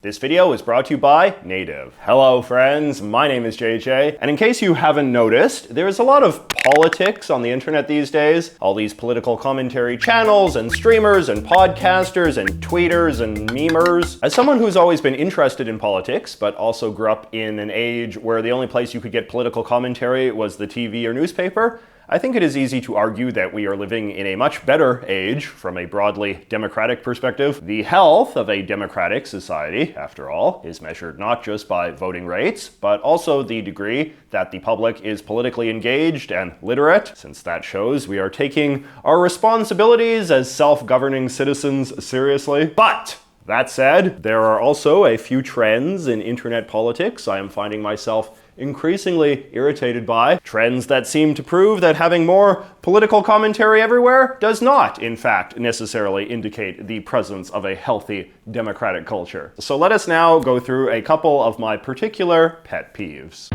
This video is brought to you by Native. Hello friends, my name is JJ, and in case you haven't noticed, there's a lot of politics on the internet these days. All these political commentary channels and streamers and podcasters and tweeters and memers. As someone who's always been interested in politics, but also grew up in an age where the only place you could get political commentary was the TV or newspaper, I think it is easy to argue that we are living in a much better age from a broadly democratic perspective. The health of a democratic society, after all, is measured not just by voting rates, but also the degree that the public is politically engaged and literate, since that shows we are taking our responsibilities as self-governing citizens seriously. But that said, there are also a few trends in internet politics I am finding myself increasingly irritated by. Trends that seem to prove that having more political commentary everywhere does not, in fact, necessarily indicate the presence of a healthy democratic culture. So let us now go through a couple of my particular pet peeves.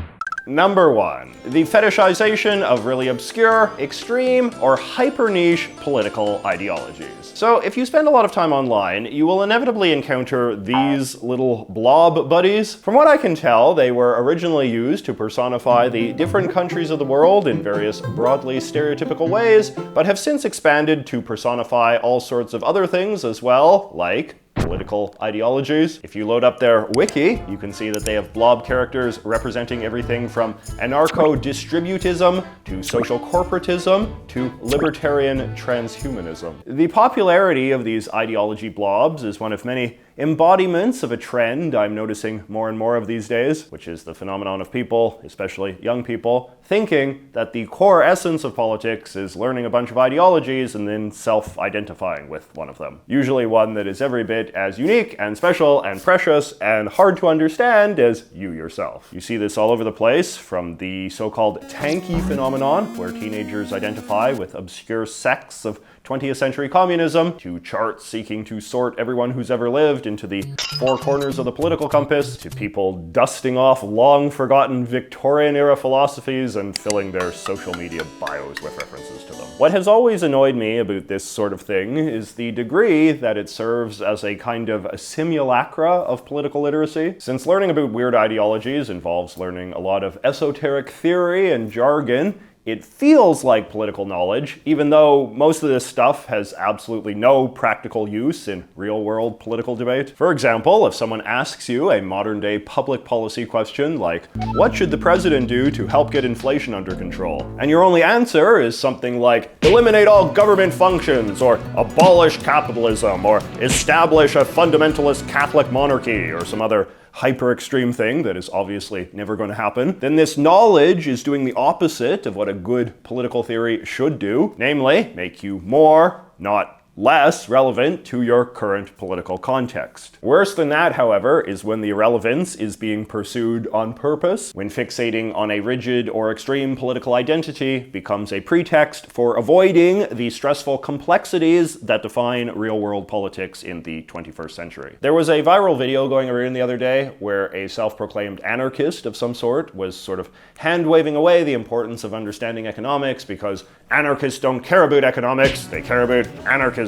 Number 1, the fetishization of really obscure, extreme, or hyper-niche political ideologies. So if you spend a lot of time online, you will inevitably encounter these little blob buddies. From what I can tell, they were originally used to personify the different countries of the world in various broadly stereotypical ways, but have since expanded to personify all sorts of other things as well, like political ideologies. If you load up their wiki, you can see that they have blob characters representing everything from anarcho-distributism to social corporatism to libertarian transhumanism. The popularity of these ideology blobs is one of many embodiments of a trend I'm noticing more and more of these days, which is the phenomenon of people, especially young people, thinking that the core essence of politics is learning a bunch of ideologies and then self-identifying with one of them. Usually one that is every bit as unique and special and precious and hard to understand as you yourself. You see this all over the place, from the so-called tanky phenomenon, where teenagers identify with obscure sects of 20th century communism, to charts seeking to sort everyone who's ever lived into the four corners of the political compass, to people dusting off long-forgotten Victorian-era philosophies and filling their social media bios with references to them. What has always annoyed me about this sort of thing is the degree that it serves as a kind of a simulacra of political literacy. Since learning about weird ideologies involves learning a lot of esoteric theory and jargon, it feels like political knowledge, even though most of this stuff has absolutely no practical use in real-world political debate. For example, if someone asks you a modern-day public policy question like, what should the president do to help get inflation under control? And your only answer is something like, eliminate all government functions, or abolish capitalism, or establish a fundamentalist Catholic monarchy, or some other hyper-extreme thing that is obviously never going to happen, then this knowledge is doing the opposite of what a good political theory should do, namely, make you more, not less relevant to your current political context. Worse than that, however, is when the irrelevance is being pursued on purpose, when fixating on a rigid or extreme political identity becomes a pretext for avoiding the stressful complexities that define real-world politics in the 21st century. There was a viral video going around the other day where a self-proclaimed anarchist of some sort was sort of hand-waving away the importance of understanding economics because anarchists don't care about economics, they care about anarchism.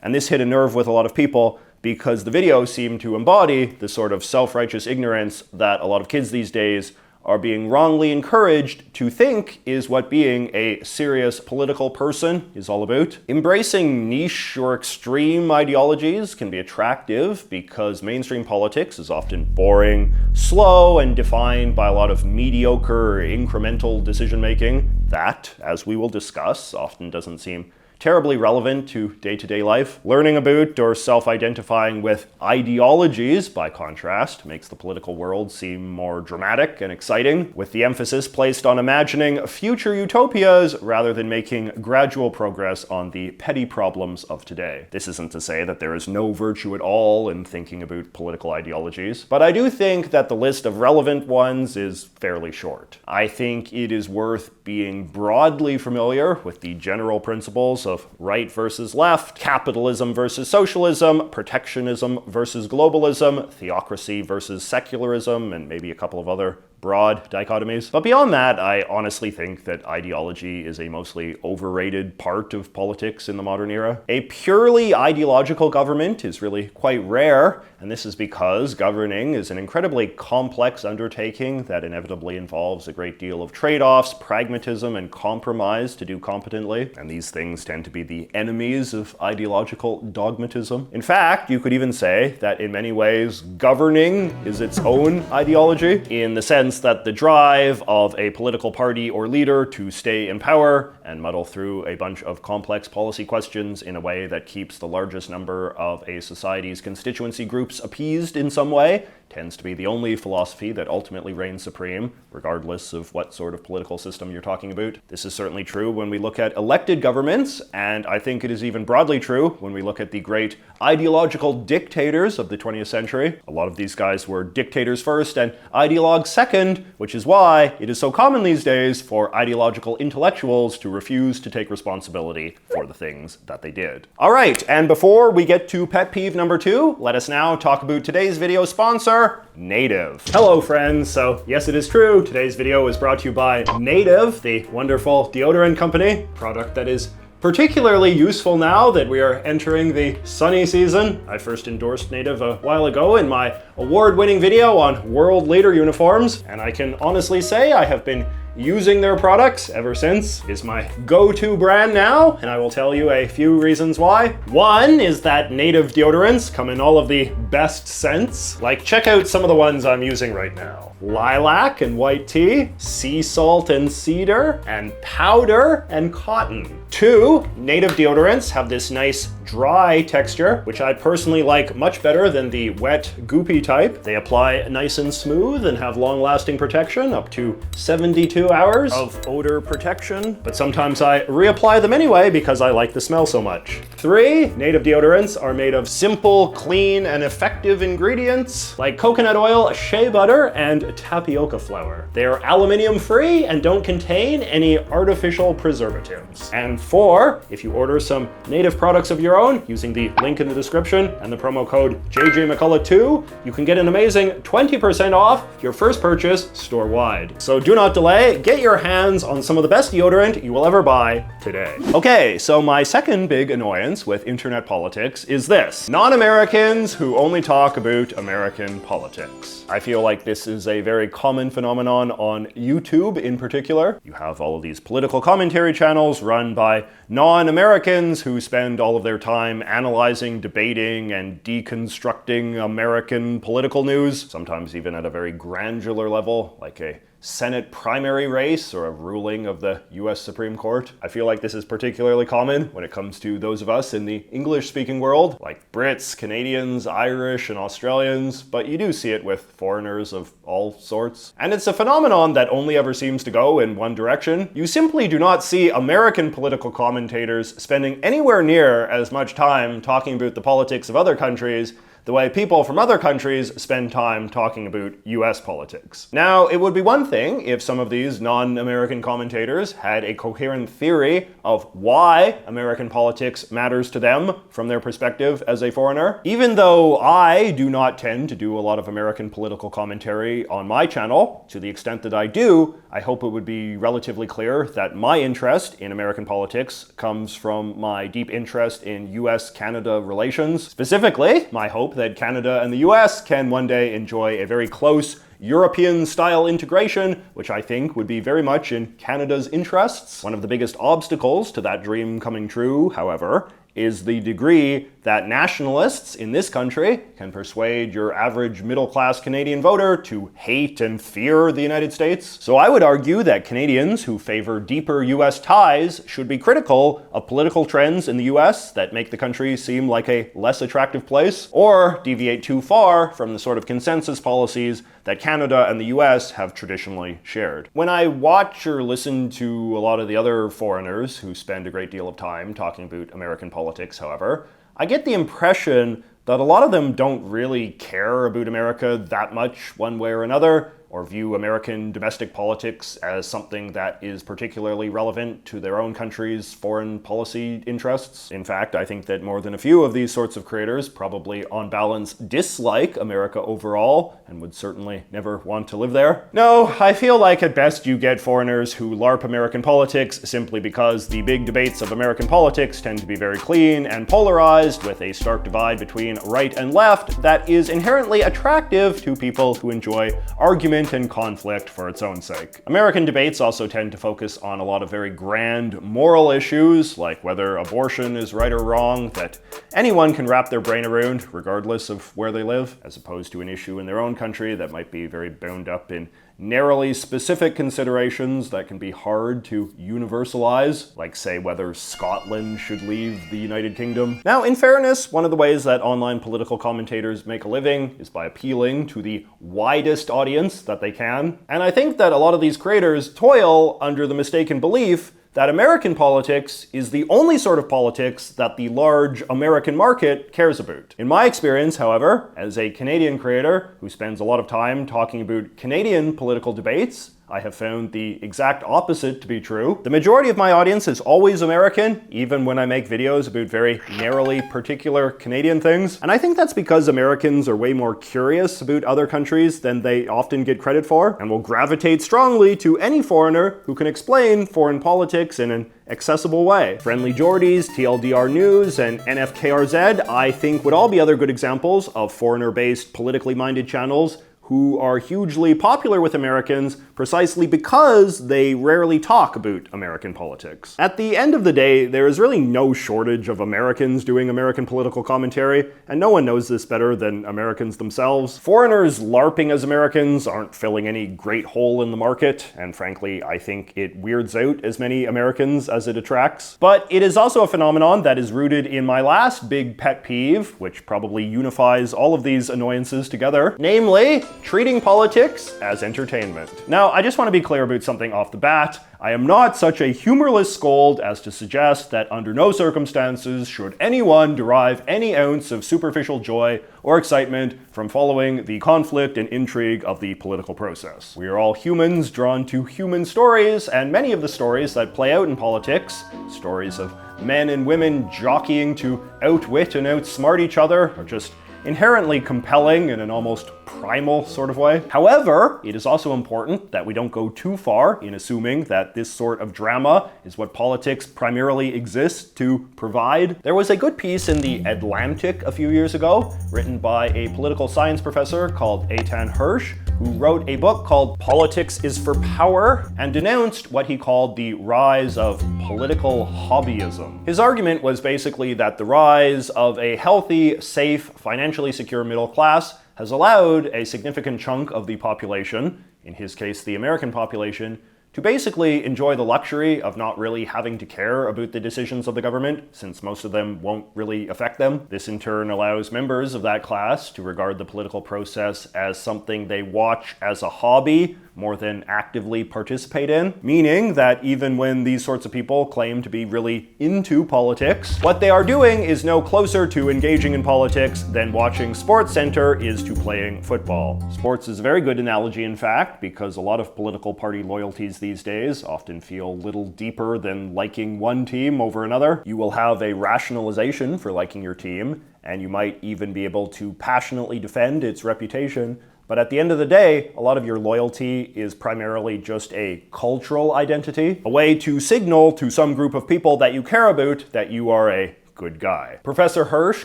And this hit a nerve with a lot of people because the video seemed to embody the sort of self-righteous ignorance that a lot of kids these days are being wrongly encouraged to think is what being a serious political person is all about. Embracing niche or extreme ideologies can be attractive because mainstream politics is often boring, slow, and defined by a lot of mediocre, incremental decision-making that, as we will discuss, often doesn't seem terribly relevant to day-to-day life. Learning about or self-identifying with ideologies, by contrast, makes the political world seem more dramatic and exciting, with the emphasis placed on imagining future utopias rather than making gradual progress on the petty problems of today. This isn't to say that there is no virtue at all in thinking about political ideologies, but I do think that the list of relevant ones is fairly short. I think it is worth being broadly familiar with the general principles of right versus left, capitalism versus socialism, protectionism versus globalism, theocracy versus secularism, and maybe a couple of other broad dichotomies. But beyond that, I honestly think that ideology is a mostly overrated part of politics in the modern era. A purely ideological government is really quite rare, and this is because governing is an incredibly complex undertaking that inevitably involves a great deal of trade-offs, pragmatism, and compromise to do competently. And these things tend to be the enemies of ideological dogmatism. In fact, you could even say that in many ways, governing is its own ideology, in the sense that the drive of a political party or leader to stay in power and muddle through a bunch of complex policy questions in a way that keeps the largest number of a society's constituency groups appeased in some way tends to be the only philosophy that ultimately reigns supreme, regardless of what sort of political system you're talking about. This is certainly true when we look at elected governments, and I think it is even broadly true when we look at the great ideological dictators of the 20th century. A lot of these guys were dictators first and ideologues second, which is why it is so common these days for ideological intellectuals to refuse to take responsibility for the things that they did. All right, and before we get to pet peeve number 2, let us now talk about today's video sponsor, Native. Hello friends, so yes, it is true, today's video is brought to you by Native, the wonderful deodorant company, product that is particularly useful now that we are entering the sunny season. I first endorsed Native a while ago in my award-winning video on world leader uniforms, and I can honestly say I have been using their products ever since. Is my go-to brand now, and I will tell you a few reasons why. One is that Native deodorants come in all of the best scents. Like, check out some of the ones I'm using right now. Lilac and white tea, sea salt and cedar, and powder and cotton. 2, Native deodorants have this nice dry texture, which I personally like much better than the wet, goopy type. They apply nice and smooth and have long-lasting protection, up to 72 hours of odor protection, but sometimes I reapply them anyway because I like the smell so much. 3, Native deodorants are made of simple, clean, and effective ingredients like coconut oil, shea butter, and tapioca flour. They are aluminium-free and don't contain any artificial preservatives. And 4, if you order some Native products of your own using the link in the description and the promo code JJMcCullough2, you can get an amazing 20% off your first purchase store-wide. So do not delay, get your hands on some of the best deodorant you will ever buy today. Okay, so my second big annoyance with internet politics is this: non-Americans who only talk about American politics. I feel like this is a very common phenomenon on YouTube in particular. You have all of these political commentary channels run by non-Americans who spend all of their time analyzing, debating, and deconstructing American political news, sometimes even at a very granular level, like a Senate primary race or a ruling of the US Supreme Court. I feel like this is particularly common when it comes to those of us in the English-speaking world, like Brits, Canadians, Irish, and Australians, but you do see it with foreigners of all sorts. And it's a phenomenon that only ever seems to go in one direction. You simply do not see American political commentators spending anywhere near as much time talking about the politics of other countries the way people from other countries spend time talking about US politics. Now, it would be one thing if some of these non-American commentators had a coherent theory of why American politics matters to them from their perspective as a foreigner. Even though I do not tend to do a lot of American political commentary on my channel, to the extent that I do, I hope it would be relatively clear that my interest in American politics comes from my deep interest in US-Canada relations. Specifically, my hope that Canada and the US can one day enjoy a very close European-style integration, which I think would be very much in Canada's interests. One of the biggest obstacles to that dream coming true, however, is the degree that nationalists in this country can persuade your average middle-class Canadian voter to hate and fear the United States. So I would argue that Canadians who favor deeper US ties should be critical of political trends in the US that make the country seem like a less attractive place, or deviate too far from the sort of consensus policies that Canada and the US have traditionally shared. When I watch or listen to a lot of the other foreigners who spend a great deal of time talking about American politics, however, I get the impression that a lot of them don't really care about America that much one way or another, or view American domestic politics as something that is particularly relevant to their own country's foreign policy interests. In fact, I think that more than a few of these sorts of creators probably on balance dislike America overall and would certainly never want to live there. No, I feel like at best you get foreigners who LARP American politics simply because the big debates of American politics tend to be very clean and polarized, with a stark divide between right and left that is inherently attractive to people who enjoy argument and conflict for its own sake. American debates also tend to focus on a lot of very grand moral issues, like whether abortion is right or wrong, that anyone can wrap their brain around regardless of where they live, as opposed to an issue in their own country that might be very bound up in narrowly specific considerations that can be hard to universalize, like say whether Scotland should leave the United Kingdom. Now, in fairness, one of the ways that online political commentators make a living is by appealing to the widest audience that they can. And I think that a lot of these creators toil under the mistaken belief that American politics is the only sort of politics that the large American market cares about. In my experience, however, as a Canadian creator who spends a lot of time talking about Canadian political debates, I have found the exact opposite to be true. The majority of my audience is always American, even when I make videos about very narrowly particular Canadian things. And I think that's because Americans are way more curious about other countries than they often get credit for, and will gravitate strongly to any foreigner who can explain foreign politics in an accessible way. Friendly Jordies, TLDR News, and NFKRZ, I think would all be other good examples of foreigner-based, politically minded channels who are hugely popular with Americans precisely because they rarely talk about American politics. At the end of the day, there is really no shortage of Americans doing American political commentary, and no one knows this better than Americans themselves. Foreigners LARPing as Americans aren't filling any great hole in the market, and frankly, I think it weirds out as many Americans as it attracts. But it is also a phenomenon that is rooted in my last big pet peeve, which probably unifies all of these annoyances together, namely, treating politics as entertainment. Now, I just want to be clear about something off the bat. I am not such a humorless scold as to suggest that under no circumstances should anyone derive any ounce of superficial joy or excitement from following the conflict and intrigue of the political process. We are all humans drawn to human stories, and many of the stories that play out in politics, stories of men and women jockeying to outwit and outsmart each other, are just inherently compelling in an almost primal sort of way. However, it is also important that we don't go too far in assuming that this sort of drama is what politics primarily exists to provide. There was a good piece in The Atlantic a few years ago, written by a political science professor called Eitan Hirsch, who wrote a book called Politics is for Power and denounced what he called the rise of political hobbyism. His argument was basically that the rise of a healthy, safe, financially secure middle class has allowed a significant chunk of the population, in his case the American population, to basically enjoy the luxury of not really having to care about the decisions of the government, since most of them won't really affect them. This in turn allows members of that class to regard the political process as something they watch as a hobby more than actively participate in, meaning that even when these sorts of people claim to be really into politics, what they are doing is no closer to engaging in politics than watching SportsCenter is to playing football. Sports is a very good analogy, in fact, because a lot of political party loyalties these days often feel little deeper than liking one team over another. You will have a rationalization for liking your team, and you might even be able to passionately defend its reputation. But at the end of the day, a lot of your loyalty is primarily just a cultural identity, a way to signal to some group of people that you care about that you are a good guy. Professor Hirsch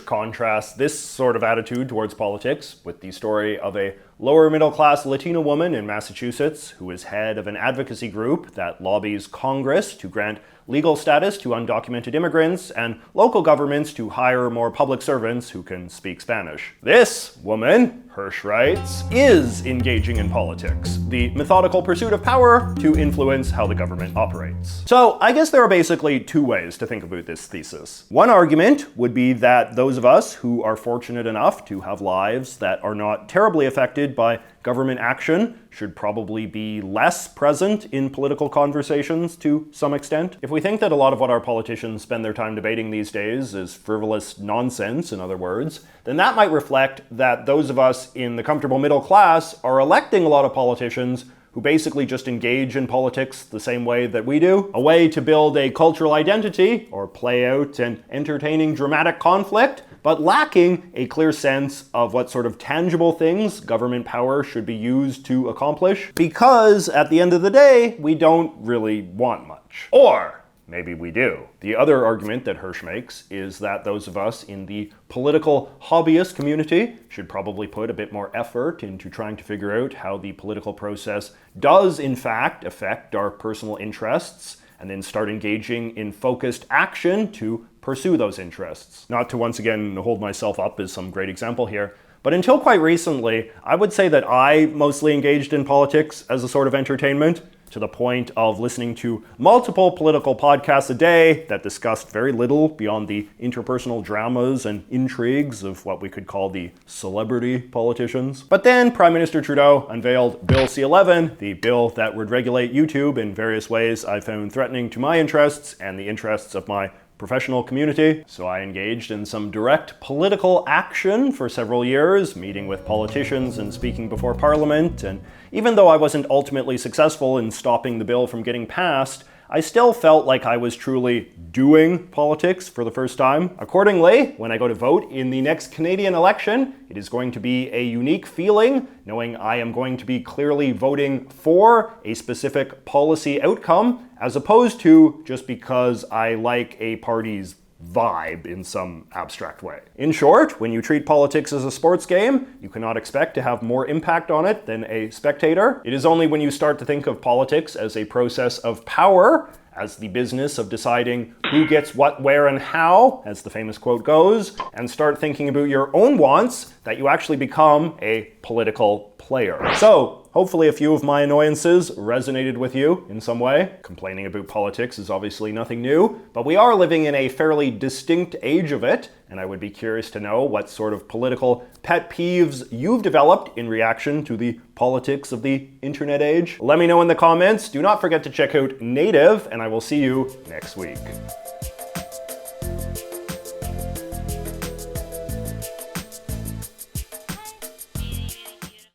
contrasts this sort of attitude towards politics with the story of a lower middle class Latina woman in Massachusetts who is head of an advocacy group that lobbies Congress to grant legal status to undocumented immigrants and local governments to hire more public servants who can speak Spanish. This woman, Hirsch writes, is engaging in politics, the methodical pursuit of power to influence how the government operates. So I guess there are basically two ways to think about this thesis. One argument would be that those of us who are fortunate enough to have lives that are not terribly affected by government action should probably be less present in political conversations to some extent. If we think that a lot of what our politicians spend their time debating these days is frivolous nonsense, in other words, then that might reflect that those of us in the comfortable middle class are electing a lot of politicians who basically just engage in politics the same way that we do, a way to build a cultural identity or play out an entertaining dramatic conflict, but lacking a clear sense of what sort of tangible things government power should be used to accomplish, because at the end of the day, we don't really want much. Or maybe we do. The other argument that Hirsch makes is that those of us in the political hobbyist community should probably put a bit more effort into trying to figure out how the political process does in fact affect our personal interests, and then start engaging in focused action to pursue those interests. Not to once again hold myself up as some great example here, but until quite recently, I would say that I mostly engaged in politics as a sort of entertainment, to the point of listening to multiple political podcasts a day that discussed very little beyond the interpersonal dramas and intrigues of what we could call the celebrity politicians. But then Prime Minister Trudeau unveiled Bill C-11, the bill that would regulate YouTube in various ways I found threatening to my interests and the interests of my professional community. So I engaged in some direct political action for several years, meeting with politicians and speaking before Parliament, and even though I wasn't ultimately successful in stopping the bill from getting passed, I still felt like I was truly doing politics for the first time. Accordingly, when I go to vote in the next Canadian election, it is going to be a unique feeling, knowing I am going to be clearly voting for a specific policy outcome, as opposed to just because I like a party's vibe in some abstract way. In short, when you treat politics as a sports game, you cannot expect to have more impact on it than a spectator. It is only when you start to think of politics as a process of power, as the business of deciding who gets what, where, and how, as the famous quote goes, and start thinking about your own wants, that you actually become a political player. So, hopefully a few of my annoyances resonated with you in some way. Complaining about politics is obviously nothing new, but we are living in a fairly distinct age of it, and I would be curious to know what sort of political pet peeves you've developed in reaction to the politics of the internet age. Let me know in the comments. Do not forget to check out Native, and I will see you next week.